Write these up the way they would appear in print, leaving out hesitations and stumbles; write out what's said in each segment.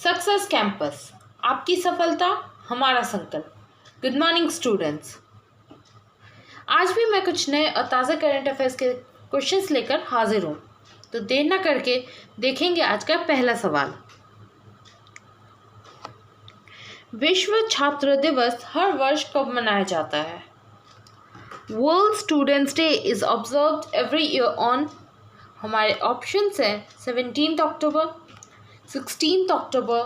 Success campus, आपकी सफलता हमारा संकल्प। Good morning students. आज भी मैं कुछ नए और ताज़ा करंट अफेयर्स के क्वेश्चंस लेकर हाजिर हूँ। तो देर न करके देखेंगे आज का पहला सवाल। विश्व छात्र दिवस हर वर्ष कब मनाया जाता है? World students day is observed every year on. हमारे ऑप्शंस हैं 17 अक्टूबर, 16 अक्टूबर,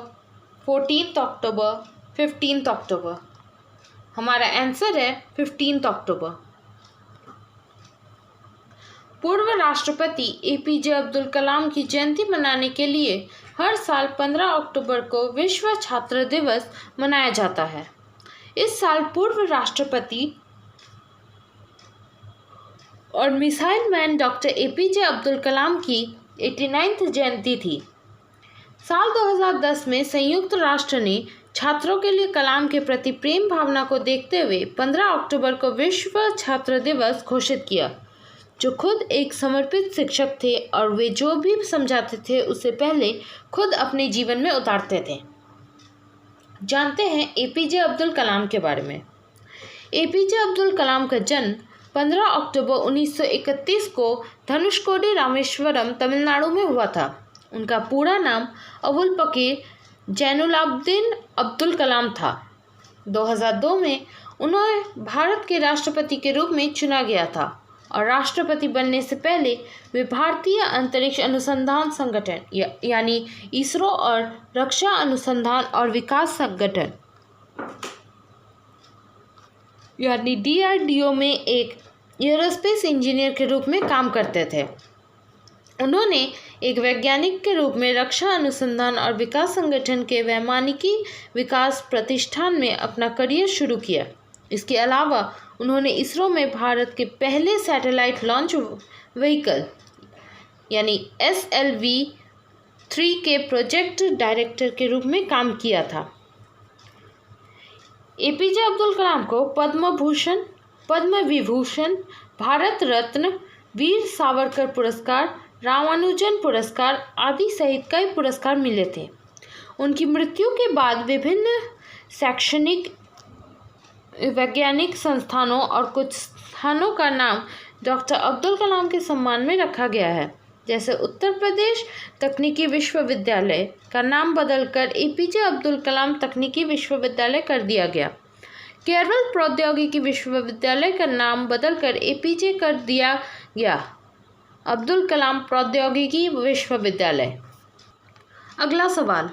14 अक्टूबर, 15 अक्टूबर। हमारा आंसर है 15 अक्टूबर। पूर्व राष्ट्रपति एपीजे अब्दुल कलाम की जयंती मनाने के लिए हर साल 15 अक्टूबर को विश्व छात्र दिवस मनाया जाता है। इस साल पूर्व राष्ट्रपति और missile man doctor APJ Abdul Kalam की 89वीं जयंती थी। साल 2010 में संयुक्त राष्ट्र ने छात्रों के लिए कलाम के प्रति प्रेम भावना को देखते हुए 15 अक्टूबर को विश्व छात्र दिवस घोषित किया, जो खुद एक समर्पित शिक्षक थे और वे जो भी समझाते थे उससे पहले खुद अपने जीवन में उतारते थे। जानते हैं एपीजे अब्दुल कलाम के बारे में। एपीजे अब्दुल कलाम का जन्म 15 अक्टूबर 1931 को धनुषकोडी, रामेश्वरम, तमिलनाडु में हुआ था। उनका पूरा नाम अबुल पकीर जैनुलाब्दीन अब्दुल कलाम था। 2002 में उन्हें भारत के राष्ट्रपति के रूप में चुना गया था और राष्ट्रपति बनने से पहले वे भारतीय अंतरिक्ष अनुसंधान संगठन यानी इसरो और रक्षा अनुसंधान और विकास संगठन यानी DRDO में एक एयरोस्पेस इंजीनियर के रूप में काम करते थे। उन्होंने एक वैज्ञानिक के रूप में रक्षा अनुसंधान और विकास संगठन के वैमानिकी विकास प्रतिष्ठान में अपना करियर शुरू किया। इसके अलावा उन्होंने इसरो में भारत के पहले सैटेलाइट लॉन्च व्हीकल यानी SLV-3 के प्रोजेक्ट डायरेक्टर के रूप में काम किया था। एपीजे अब्दुल कलाम को पद्म भूषण, पद्म विभूषण, भारत रत्न, वीर सावरकर पुरस्कार, रामानुजन पुरस्कार आदि सहित कई पुरस्कार मिले थे। उनकी मृत्यु के बाद विभिन्न शैक्षणिक, वैज्ञानिक संस्थानों और कुछ स्थानों का नाम डॉक्टर अब्दुल कलाम के सम्मान में रखा गया है। जैसे उत्तर प्रदेश तकनीकी विश्वविद्यालय का नाम बदलकर एपीजे अब्दुल कलाम तकनीकी विश्वविद्यालय कर दिया गया। केरल प्रौद्योगिकी विश्वविद्यालय का नाम बदलकर एपीजे कर दिया गया, अब्दुल कलाम प्रौद्योगिकी विश्वविद्यालय। अगला सवाल,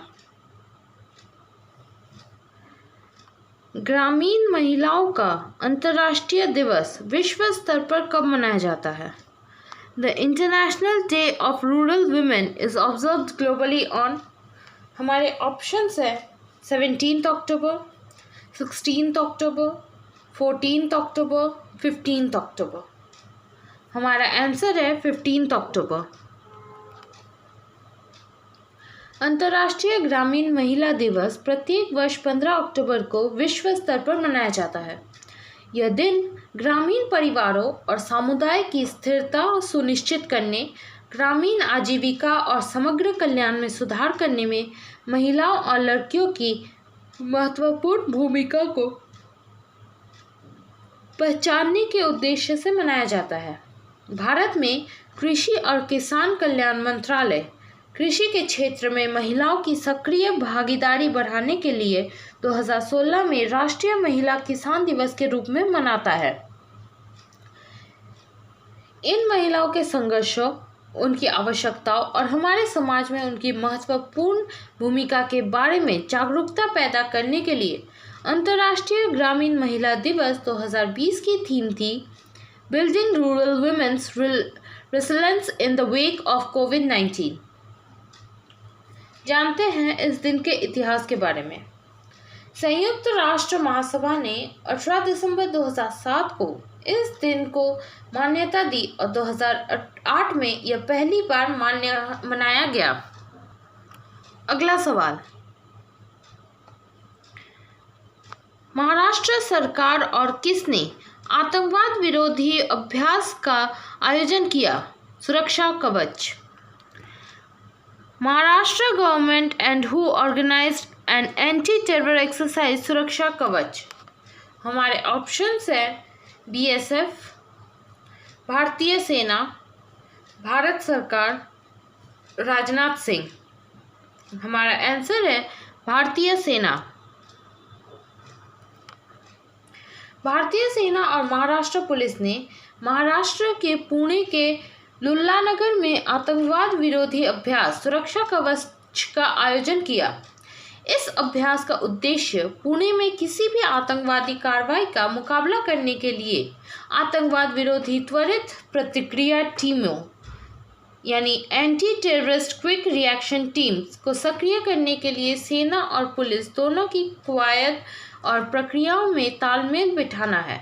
ग्रामीण महिलाओं का अंतर्राष्ट्रीय दिवस विश्व स्तर पर कब मनाया जाता है? The international day of rural women is observed globally on. हमारे ऑप्शंस है 17 अक्टूबर, 16 अक्टूबर, 14 अक्टूबर, 15 अक्टूबर। हमारा आंसर है 15 अक्टूबर। अंतर्राष्ट्रीय ग्रामीण महिला दिवस प्रत्येक वर्ष 15 अक्टूबर को विश्व स्तर पर मनाया जाता है। यह दिन ग्रामीण परिवारों और समुदाय की स्थिरता सुनिश्चित करने, ग्रामीण आजीविका और समग्र कल्याण में सुधार करने में महिलाओं और लड़कियों की महत्वपूर्ण भूमिका को पहचानने के उद्देश्य से मनाया जाता है। भारत में कृषि और किसान कल्याण मंत्रालय कृषि के क्षेत्र में महिलाओं की सक्रिय भागीदारी बढ़ाने के लिए 2016 में राष्ट्रीय महिला किसान दिवस के रूप में मनाता है। इन महिलाओं के संघर्षों, उनकी आवश्यकताओं और हमारे समाज में उनकी महत्वपूर्ण भूमिका के बारे में जागरूकता पैदा करने के लिए अंतर्राष्ट्रीय ग्रामीण महिला दिवस 2020 की थीम थी building rural women's resilience in the wake of कोविड-19। जानते हैं इस दिन के इतिहास के बारे में। संयुक्त राष्ट्र महासभा ने 18 दिसंबर 2007 को इस दिन को मान्यता दी और 2008 में यह पहली बार मनाया गया। अगला सवाल, महाराष्ट्र सरकार और किसने आतंकवाद विरोधी अभ्यास का आयोजन किया? सुरक्षा कवच। Maharashtra government and who organized an anti terror exercise सुरक्षा कवच। हमारे ऑप्शंस है बीएसएफ, भारतीय सेना, भारत सरकार, राजनाथ सिंह। हमारा आंसर है भारतीय सेना। भारतीय सेना और महाराष्ट्र पुलिस ने महाराष्ट्र के पुणे के लुल्लानगर में आतंकवाद विरोधी अभ्यास सुरक्षा कवच का आयोजन किया। इस अभ्यास का उद्देश्य पुणे में किसी भी आतंकवादी कार्रवाई का मुकाबला करने के लिए आतंकवाद विरोधी त्वरित प्रतिक्रिया टीमों यानी anti terrorist quick reaction teams को सक्रिय करने के लिए सेना और पुलिस दोनों की कवायद और प्रक्रियाओं में तालमेल बिठाना है।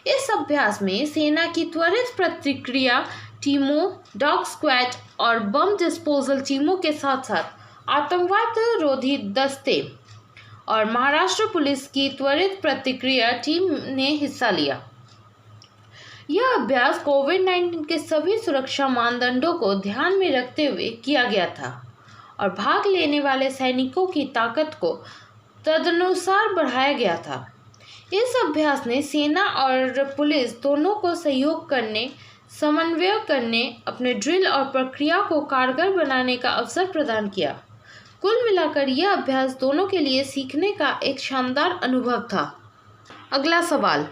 इस अभ्यास में सेना की त्वरित प्रतिक्रिया टीमों, डॉग स्क्वाड और बम डिस्पोजल टीमों के साथ साथ आतंकवाद रोधी दस्ते और महाराष्ट्र पुलिस की त्वरित प्रतिक्रिया टीम ने हिस्सा लिया। यह अभ्यास कोविड-19 के सभी सुरक्षा मानदंडों को ध्यान में रखते हुए किया गया था और भाग लेने वाले सैनिकों की ताकत को तदनुसार बढ़ाया गया था। इस अभ्यास ने सेना और पुलिस दोनों को सहयोग करने, समन्वय करने, अपने ड्रिल और प्रक्रिया को कारगर बनाने का अवसर प्रदान किया। कुल मिलाकर यह अभ्यास दोनों के लिए सीखने का एक शानदार अनुभव था। अगला सवाल,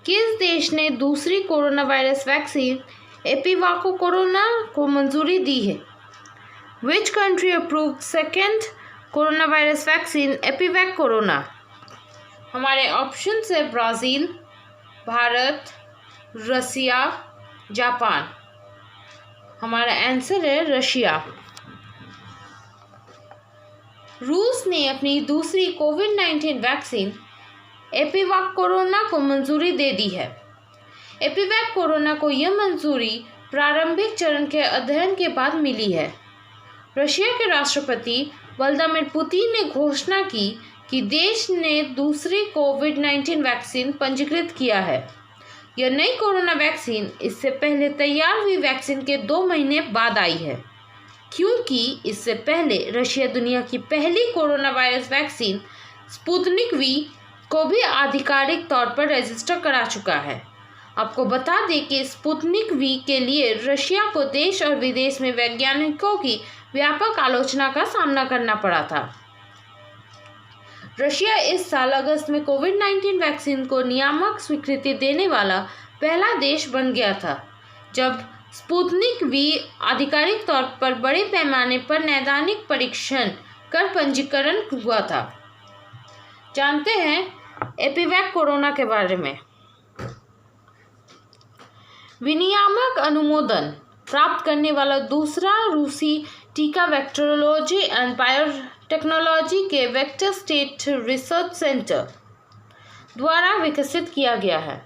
किस देश ने दूसरी corona virus vaccine EpiVacCorona को मंजूरी दी है? Which country approved second corona virus vaccine EpiVacCorona? हमारे ऑप्शंस है ब्राज़ील, भारत, रसिया, जापान। हमारा आंसर है रशिया। रूस ने अपनी दूसरी कोविड-19 वैक्सीन एपिवैक कोरोना को मंजूरी दे दी है। एपिवैक कोरोना को यह मंजूरी प्रारंभिक चरण के अध्ययन के बाद मिली है। रशिया के राष्ट्रपति व्लादिमीर पुतिन ने घोषणा की कि देश ने दूसरी कोविड-19 वैक्सीन पंजीकृत किया है। यह नई कोरोना वैक्सीन इससे पहले तैयार हुई वैक्सीन के 2 महीने बाद आई है, क्योंकि इससे पहले रशिया दुनिया की पहली corona virus vaccine Sputnik V को भी आधिकारिक तौर पर रजिस्टर करा चुका है। आपको बता दें कि स्पुतनिक वी के लिए रशिया को देश और विदेश में वैज्ञानिकों की व्यापक आलोचना का सामना करना पड़ा था। रशिया इस साल अगस्त में कोविड-19 वैक्सीन को नियामक स्वीकृति देने वाला पहला देश बन गया था, जब स्पुतनिक वी आधिकारिक तौर पर बड़े पैमाने पर नैदानिक परीक्षण कर पंजीकरण हुआ था। जानते हैं एपिवैक कोरोना के बारे में। विनियामक अनुमोदन प्राप्त करने वाला दूसरा रूसी टीका वेक्टरोलॉजी एंड बायोटेक्नोलॉजी के वेक्टर स्टेट रिसर्च सेंटर द्वारा विकसित किया गया है।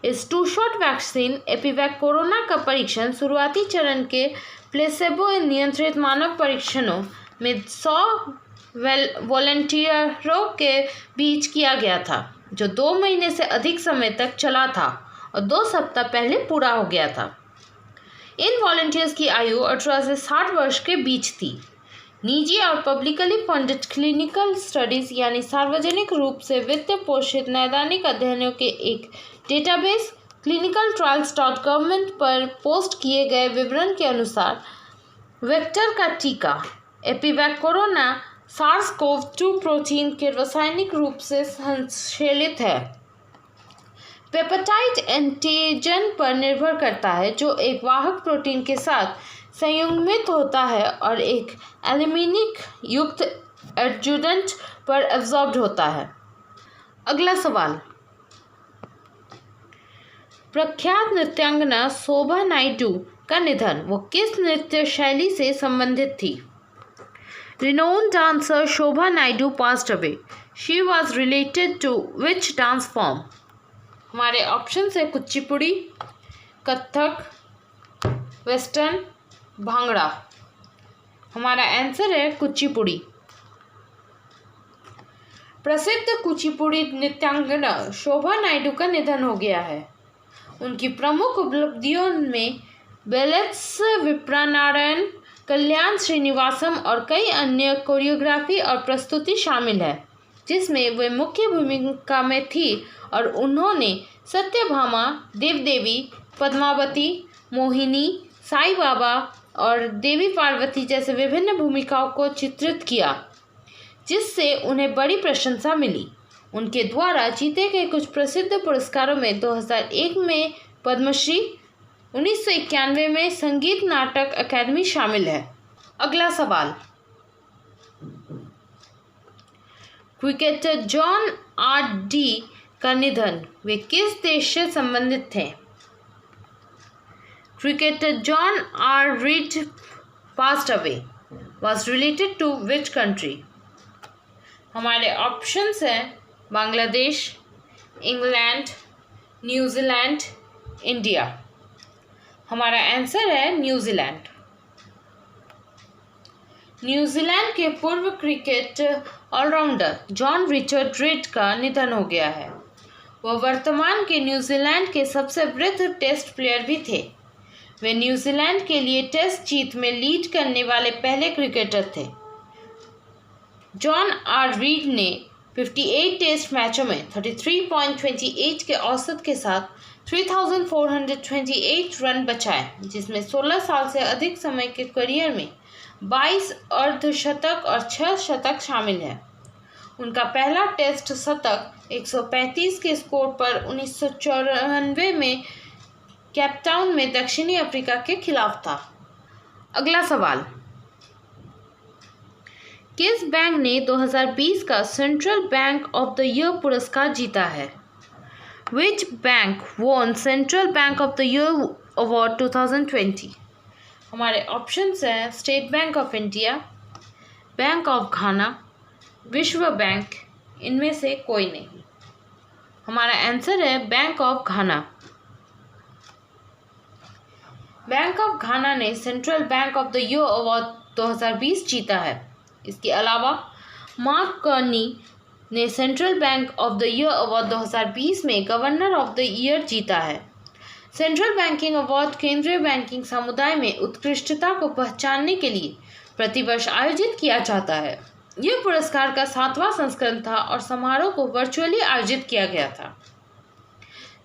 इस 2 शॉट वैक्सीन एपिवैक कोरोना का परीक्षण शुरुआती चरण के प्लेसेबो नियंत्रित मानव परीक्षणों में 100 वॉलंटियरों के बीच किया गया था, जो 2 महीने से अधिक समय तक चला था और 2 सप्ताह पहले पूरा हो गया था। इन वॉलंटियर्स की आयु 18 से 60 वर्ष के बीच थी। निजी और पब्लिकली फंडेड क्लिनिकल स्टडीज यानी सार्वजनिक रूप से वित्त पोषित नैदानिक अध्ययनों के एक डेटाबेस clinicaltrials.gov पर पोस्ट किए गए विवरण के अनुसार वेक्टर का टीका एपिवैक कोरोना SARS-CoV-2 प्रोटीन के रासायनिक रूप से संश्लेषित है। पेप्टाइड एंटीजन पर निर्भर करता है, जो एक वाहक प्रोटीन के साथ संयुग्मित होता है और एक एल्यूमिनिक युक्त एडजुडेंट पर एब्जॉर्ब होता है। अगला सवाल, प्रख्यात नृत्यांगना शोभा नायडू का निधन वो किस नृत्य शैली से संबंधित थी? Renowned dancer Shobha Naidu passed away. She was related to which dance form? हमारे ऑप्शंस है कुचिपुड़ी, कथक, वेस्टर्न, भांगड़ा। हमारा आंसर है कुचिपुड़ी। प्रसिद्ध कुचिपुड़ी नृत्यांगना शोभा नायडू का निधन हो गया है। उनकी प्रमुख उपलब्धियों में बेलेट्स विप्रानारायण, कल्याण श्रीनिवासम और कई अन्य कोरियोग्राफी और प्रस्तुति शामिल है जिसमें वे मुख्य भूमिका में थी और उन्होंने सत्यभामा, देवदेवी, पद्मावती, मोहिनी, साईं बाबा और देवी पार्वती जैसे विभिन्न भूमिकाओं को चित्रित किया जिससे उन्हें बड़ी प्रशंसा मिली। उनके द्वारा जीते गए कुछ प्रसिद्ध पुरस्कारों में 2001 में पद्मश्री, 1991 में संगीत नाटक अकादमी शामिल है। अगला सवाल, क्रिकेटर जॉन आर डी का निधन वे किस देश से संबंधित थे? Cricketer John R Reid passed away was related to which country? हमारे ऑप्शंस हैं बांग्लादेश, इंग्लैंड, न्यूजीलैंड, इंडिया। हमारा आंसर है न्यूजीलैंड। न्यूजीलैंड के पूर्व cricket allrounder John Richard Reid का निधन हो गया है। वह वर्तमान के न्यूजीलैंड के सबसे वृद्ध टेस्ट प्लेयर भी थे। वे न्यूजीलैंड के लिए टेस्ट जीत में लीड करने वाले पहले क्रिकेटर थे। जॉन आर रीड ने 58 टेस्ट मैचों में 33.28 के औसत के साथ 3,428 रन बचाए जिसमें 16 साल से अधिक समय के करियर में 22 अर्धशतक और 6 शतक शामिल है। उनका पहला टेस्ट शतक 135 के स्कोर पर 1994 में केपटाउन में दक्षिणी अफ्रीका के खिलाफ था। अगला सवाल, किस बैंक ने 2020 का central bank of the year पुरस्कार जीता है? Which bank won Central Bank of the Year Award 2020? हमारे ऑप्शंस हैं State Bank of India, Bank of Ghana, विश्व बैंक, इनमें से कोई नहीं। हमारा आंसर है Bank of Ghana. Bank of Ghana ने central bank of the year award 2020 जीता है। इसके अलावा मार्क कर्नी ने central bank of the year award 2020 में गवर्नर ऑफ द ईयर जीता है। सेंट्रल बैंकिंग अवार्ड केंद्रीय बैंकिंग समुदाय में उत्कृष्टता को पहचानने के लिए प्रतिवर्ष आयोजित किया जाता है। यह पुरस्कार का 7वां संस्करण था और समारोह को वर्चुअली आयोजित किया गया था।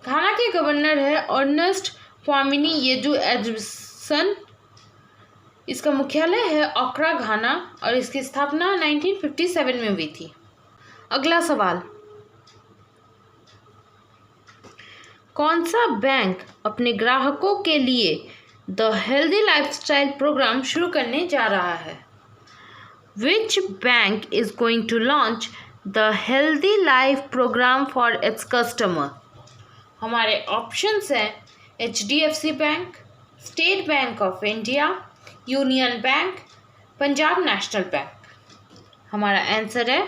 घाना के गवर्नर है अर्नेस्ट क्वामिनी येजू एडसन। इसका मुख्यालय है अक्रा, घाना और इसकी स्थापना 1957 में हुई थी। अगला सवाल, कौन सा बैंक अपने ग्राहकों के लिए द हेल्दी लाइफस्टाइल प्रोग्राम शुरू करने जा रहा है? Which bank is going to launch the healthy life program for its customer? हमारे ऑप्शंस हैं HDFC bank, state Bank of India, union bank, Punjab national bank. हमारा आंसर है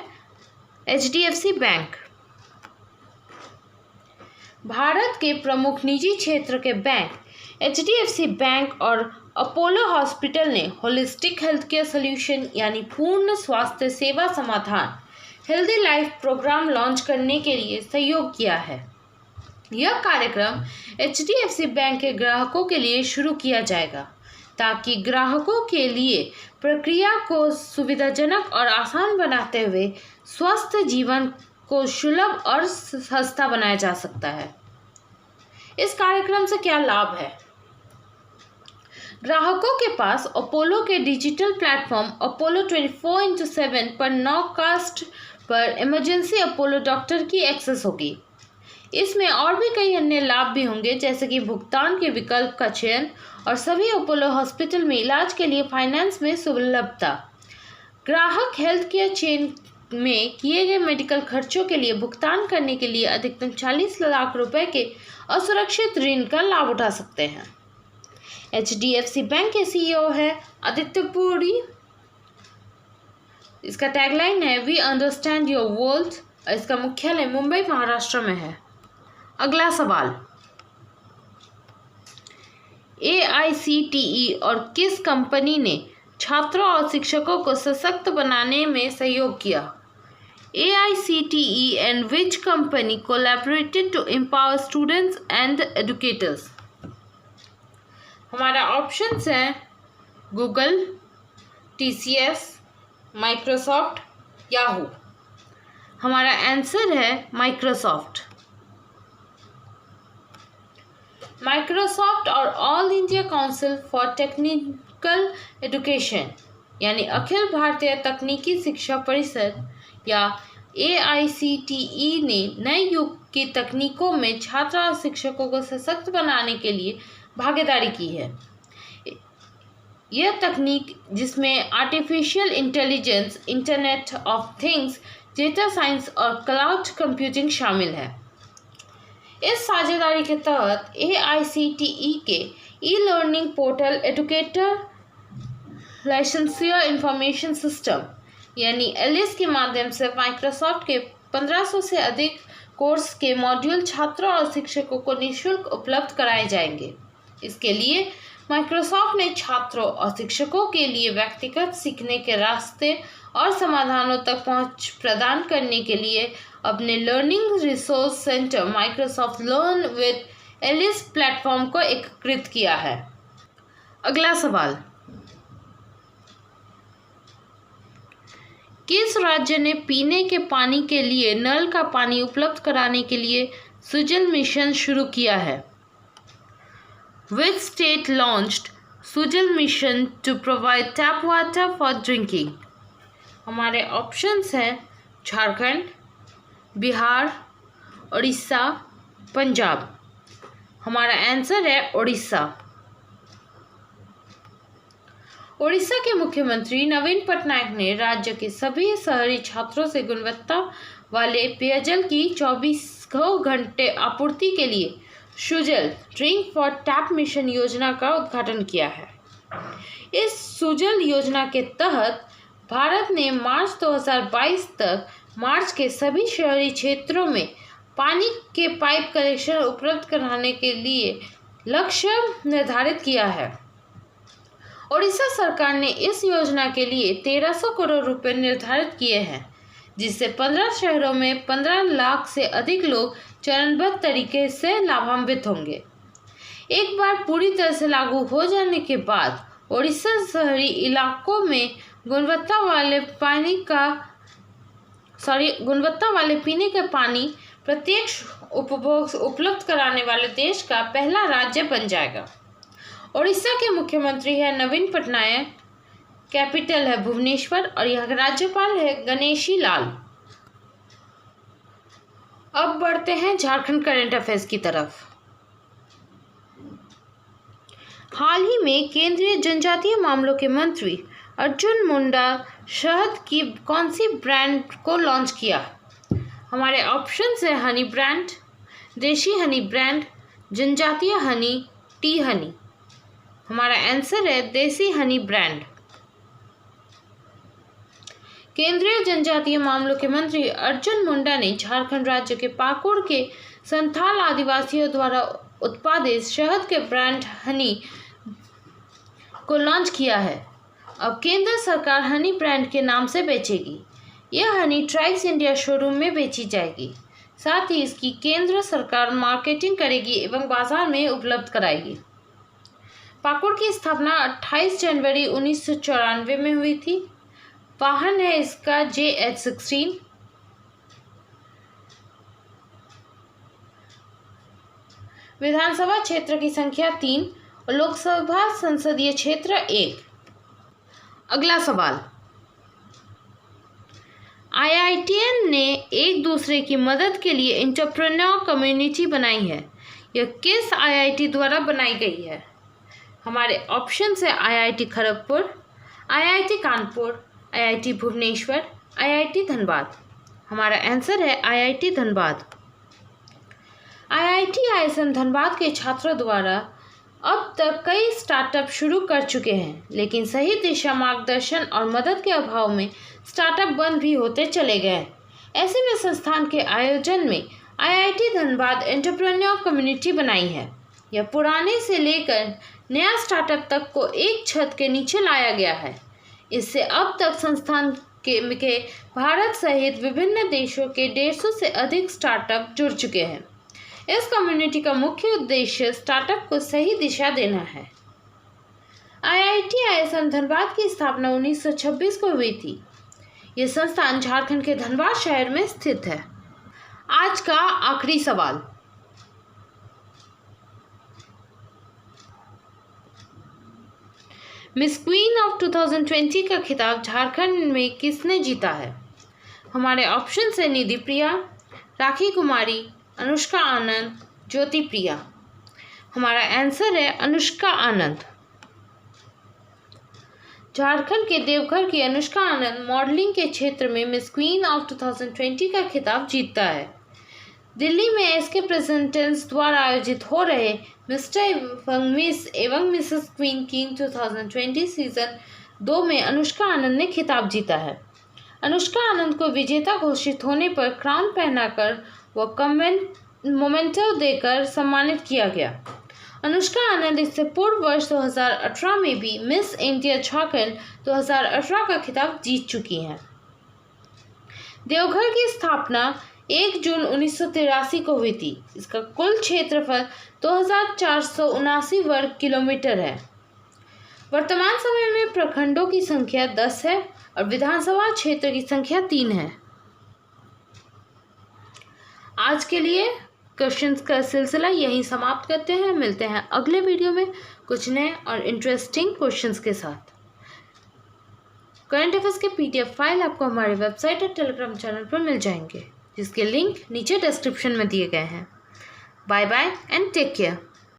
HDFC बैंक। भारत के प्रमुख निजी क्षेत्र के बैंक HDFC बैंक और अपोलो हॉस्पिटल ने होलिस्टिक हेल्थ केयर सोल्यूशन यानी पूर्ण स्वास्थ्य सेवा समाधान हेल्दी लाइफ प्रोग्राम लॉन्च करने के लिए सहयोग किया है। यह कार्यक्रम HDFC बैंक के ग्राहकों के लिए शुरू किया जाएगा ताकि ग्राहकों के लिए प्रक्रिया को सुविधाजनक और आसान बनाते हुए स्वस्थ जीवन को सुलभ और सस्ता बनाया जा सकता है। इस कार्यक्रम से क्या लाभ है? ग्राहकों के पास अपोलो के डिजिटल प्लेटफॉर्म अपोलो 24/7 पर नॉकास्ट पर इमरजेंसी अपोलो डॉक्टर की एक्सेस होगी। इसमें और भी कई अन्य लाभ भी होंगे जैसे कि भुगतान के विकल्प का चयन और सभी अपोलो हॉस्पिटल में इलाज के लिए फाइनेंस में सुलभता। ग्राहक हेल्थ केयर चेन में किए गए मेडिकल खर्चों के लिए भुगतान करने के लिए अधिकतम 40 लाख रुपए के असुरक्षित ऋण का लाभ उठा सकते हैं। HDFC बैंक के CEO है आदित्य पुरी। इसका टैगलाइन है वी अंडरस्टैंड योर वर्ल्ड और इसका मुख्यालय मुंबई महाराष्ट्र में है। अगला सवाल, AICTE और किस कंपनी ने छात्रों और शिक्षकों को सशक्त बनाने में सहयोग किया? AICTE and which company collaborated to empower students and educators? हमारा ऑप्शंस हैं गूगल, TCS, माइक्रोसॉफ्ट, याहू। हमारा आंसर है माइक्रोसॉफ्ट। माइक्रोसॉफ्ट और all India council for technical education यानी अखिल भारतीय तकनीकी शिक्षा परिषद या AICTE ने नए युग की तकनीकों में छात्र और शिक्षकों को सशक्त बनाने के लिए भागीदारी की है। यह तकनीक जिसमें artificial intelligence, internet of things, data science और क्लाउड कंप्यूटिंग शामिल है। इस साझेदारी के तहत AICTE के e learning portal educator licensure information system यानी एलिस के माध्यम से माइक्रोसॉफ्ट के 1500 से अधिक कोर्स के मॉड्यूल छात्रों और शिक्षकों को निःशुल्क उपलब्ध कराए जाएंगे। इसके लिए माइक्रोसॉफ्ट ने छात्रों और शिक्षकों के लिए व्यक्तिगत सीखने के रास्ते और समाधानों तक पहुंच प्रदान करने के लिए अपने learning resource centre Microsoft Learn with Alice platform को एकीकृत किया है। अगला सवाल, किस राज्य ने पीने के पानी के लिए नल का पानी उपलब्ध कराने के लिए सुजल मिशन शुरू किया है? Which state launched Sujal mission to provide tap water for drinking? हमारे ऑप्शंस हैं झारखंड, बिहार, उड़ीसा, पंजाब। हमारा आंसर है उड़ीसा। उड़ीसा के मुख्यमंत्री नवीन पटनायक ने राज्य के सभी शहरी छात्रों से गुणवत्ता वाले पेयजल की 24 घंटे आपूर्ति के लिए Sujal drink for tap mission योजना का उद्घाटन किया है। इस सुजल योजना के तहत भारत ने मार्च 2022 तक मार्च के सभी शहरी क्षेत्रों में पानी के पाइप कनेक्शन उपलब्ध कराने के लिए लक्ष्य निर्धारित किया है। ओडिशा सरकार ने इस योजना के लिए 1300 करोड़ रुपए निर्धारित किए हैं, जिससे 15 शहरों में 15 लाख से अधिक लोग चरणबद्ध तरीके से लाभान्वित होंगे। एक बार पूरी तरह से लागू हो जाने के बाद ओडिशा शहरी इलाकों में गुणवत्ता वाले पीने के पानी प्रत्यक्ष उपलब्ध कराने वाले देश का पहला राज्य बन जाएगा। ओडिशा के मुख्यमंत्री है नवीन पटनायक, कैपिटल है भुवनेश्वर और यहाँ के राज्यपाल है गणेशी लाल। अब बढ़ते हैं झारखंड करंट अफेयर्स की तरफ। हाल ही में केंद्रीय जनजातीय मामलों के मंत्री अर्जुन मुंडा शहद की कौन सी ब्रांड को लॉन्च किया? हमारे ऑप्शंस है हनी ब्रांड, देशी हनी ब्रांड, जनजातीय हनी, टी हनी। हमारा आंसर है देसी हनी ब्रांड। केंद्रीय जनजातीय मामलों के मंत्री अर्जुन मुंडा ने झारखंड राज्य के पाकुड़ के संथाल आदिवासियों द्वारा उत्पादित शहद के ब्रांड हनी को लॉन्च किया है। अब केंद्र सरकार हनी ब्रांड के नाम से बेचेगी। यह हनी ट्राइब्स इंडिया शोरूम में बेची जाएगी। साथ ही इसकी केंद्र सरकार मार्केटिंग करेगी एवं बाजार में उपलब्ध कराएगी। पाकुड़ की स्थापना 28 जनवरी 1994 में हुई थी। वाहन है इसका JH-16। विधानसभा क्षेत्र की संख्या 3 और लोकसभा संसदीय क्षेत्र 1। अगला सवाल, IITN ने एक दूसरे की मदद के लिए एंटरप्रेन्योर कम्युनिटी बनाई है। यह किस IIT द्वारा बनाई गई है? हमारे ऑप्शन है IIT Kharagpur, IIT Kanpur, IIT Bhubaneswar, IIT Dhanbad. हमारा आंसर है IIT Dhanbad. IIT ISM Dhanbad के छात्रों द्वारा अब तक कई स्टार्टअप शुरू कर चुके हैं, लेकिन सही दिशा मार्गदर्शन और मदद के अभाव में स्टार्टअप बंद भी होते चले गए। ऐसे में संस्थान के आयोजन में IIT धनबाद एंटरप्रेन्योर कम्युनिटी बनाई है। यह पुराने से लेकर नया स्टार्टअप तक को एक छत के नीचे लाया गया है। इससे अब तक संस्थान के भारत सहित विभिन्न देशों के 150 से अधिक स्टार्टअप जुड़ चुके हैं। इस कम्युनिटी का मुख्य उद्देश्य स्टार्टअप को सही दिशा देना है। IIT-ISM धनबाद की स्थापना 1926 को हुई थी। यह संस्थान झारखंड के धनबाद शहर में स्थित है। आज का आखिरी सवाल, मिस क्वीन ऑफ 2020 का खिताब झारखंड में किसने जीता है? हमारे ऑप्शन है निधि प्रिया, राखी कुमारी, अनुष्का आनंद, ज्योति प्रिया। हमारा आंसर है अनुष्का आनंद। झारखंड के देवघर की अनुष्का आनंद मॉडलिंग के क्षेत्र में मिस क्वीन ऑफ 2020 का खिताब जीतता है। दिल्ली में एसके प्रेजेंटेंस द्वारा आयोजित हो रहे मिस्टर एवं मिस एवं मिसेस क्वीन किंग 2020 सीजन 2 में अनुष्का आनंद ने खिताब जीता है। अनुष्का आनंद को विजेता घोषित होने पर क्राउन पहनाकर व मोमेंटो देकर सम्मानित किया गया। अनुष्का आनंद इससे पूर्व वर्ष 2018 में भी मिस इंडिया झारखंड 2018 का खिताब जीत चुकी हैं। देवघर की स्थापना 1 जून 1983 को हुई थी। इसका कुल क्षेत्रफल 2479 वर्ग किलोमीटर है। वर्तमान समय में प्रखंडों की संख्या 10 है और विधानसभा क्षेत्र की संख्या 3 है। आज के लिए क्वेश्चंस का सिलसिला यहीं समाप्त करते हैं। मिलते हैं अगले वीडियो में कुछ नए और इंटरेस्टिंग क्वेश्चंस के साथ। करंट अफेयर्स के PDF फाइल आपको हमारे वेबसाइट और टेलीग्राम चैनल पर मिल जाएंगे, जिसके लिंक नीचे डिस्क्रिप्शन में दिए गए हैं। Bye bye and take care.